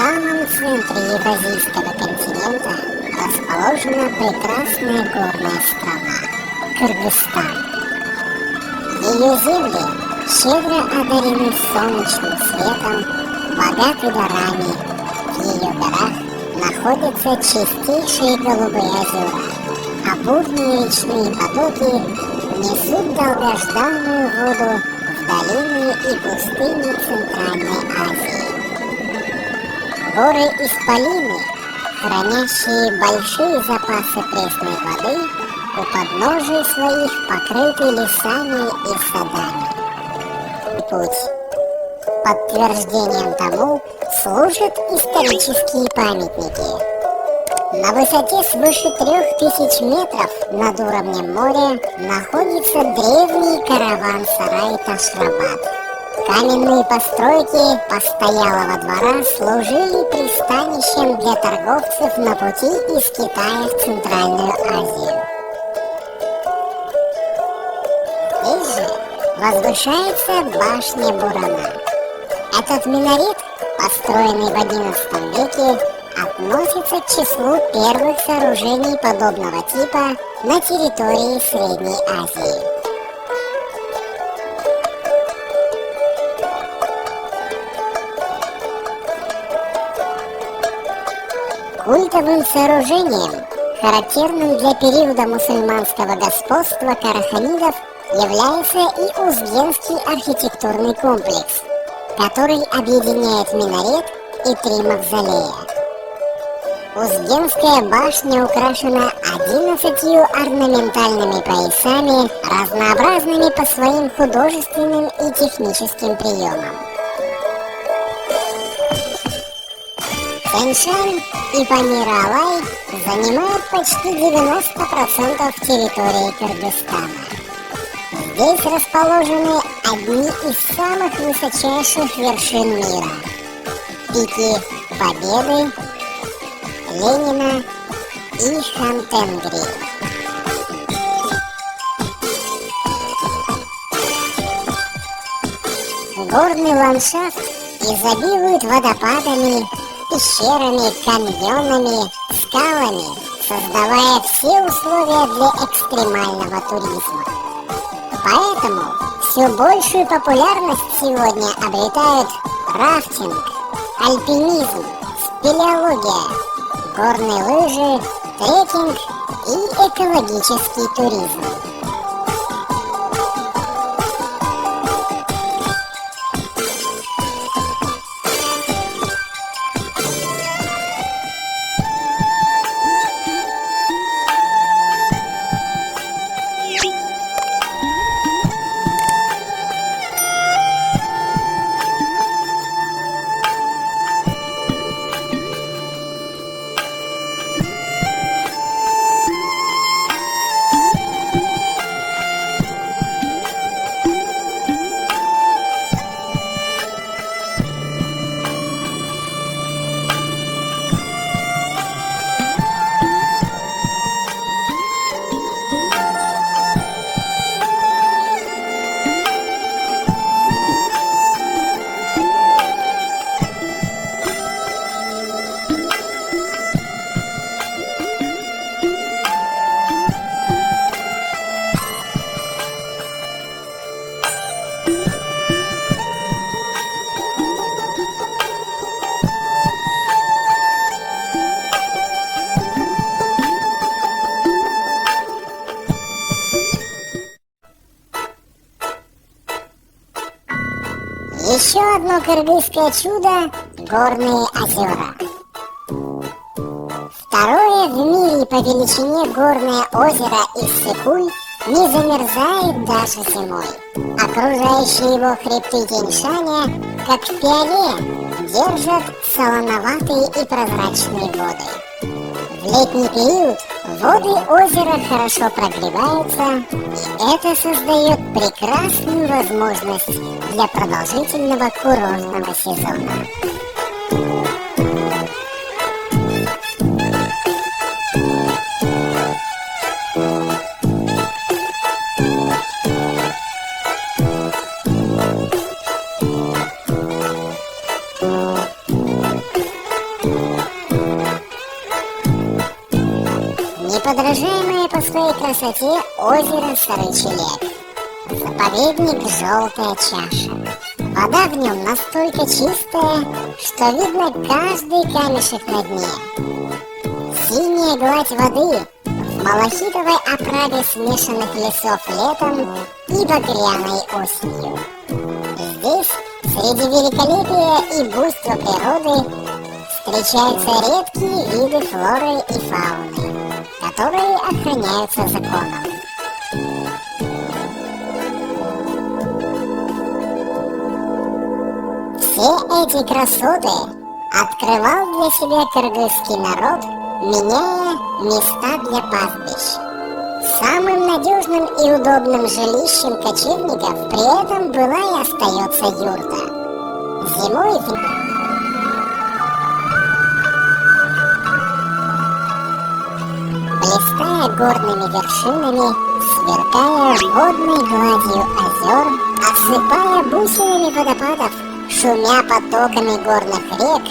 самом центре Евразийского континента расположена прекрасная горная страна – Кыргызстан. Ее земли щедро одарены солнечным светом, богаты дарами. В ее горах находятся чистейшие голубые озера, а бурные речные потоки несут долгожданную воду в долины и пустыни Центральной Азии. Горы Исполины, хранящие большие запасы пресной воды, у подножия своих покрыты лесами и садами. Путь. Подтверждением тому служат исторические памятники. На высоте свыше 3000 метров над уровнем моря находится древний караван-сарай Ташрабад. Каменные постройки постоялого двора служили пристанищем для торговцев на пути из Китая в Центральную Азию. Здесь же возвышается башня Бурана. Этот минарет, построенный в XI веке, относится к числу первых сооружений подобного типа на территории Средней Азии. Культовым сооружением, характерным для периода мусульманского господства караханидов, является и Узбенский архитектурный комплекс, который объединяет минарет и 3 мавзолея. Узбенская башня украшена 11 орнаментальными поясами, разнообразными по своим художественным и техническим приемам. Тянь-Шань и Памир-Алай занимают почти 90% территории Кыргызстана. Здесь расположены одни из самых высочайших вершин мира – пики Победы, Ленина и Хантенгри. Горный ландшафт изобилует водопадами, пещерами, каньонами, скалами, создавая все условия для экстремального туризма. Поэтому все большую популярность сегодня обретают рафтинг, альпинизм, спелеология, горные лыжи, трекинг и экологический туризм. Еще одно кыргызское чудо – горные озера. Второе в мире по величине горное озеро Иссык-Куль не замерзает даже зимой. Окружающие его хребты Тянь-Шаня, как в пиале, держат солоноватые и прозрачные воды. В летний период воды озера хорошо прогреваются, и это создает прекрасную возможность для продолжительного курортного сезона. Воображаемое по своей красоте озеро Сарычи-Лек. Заповедник «Желтая чаша». Вода в нем настолько чистая, что видно каждый камешек на дне. Синяя гладь воды в малахитовой оправе смешанных лесов летом и багряной осенью. Здесь, среди великолепия и буйства природы, встречаются редкие виды флоры и фауны, которые охраняются законом. Все эти красоты открывал для себя кыргызский народ, меняя места для пастбищ. Самым надежным и удобным жилищем кочевников при этом была и остается юрта. Зимой блистая горными вершинами, сверкая водной гладью озер, осыпая бусинами водопадов, шумя потоками горных рек,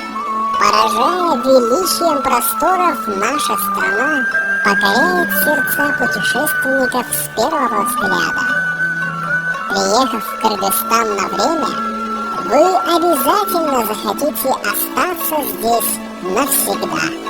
поражая величием просторов, наша страна покоряет сердца путешественников с первого взгляда. Приехав в Кыргызстан на время, вы обязательно захотите остаться здесь навсегда.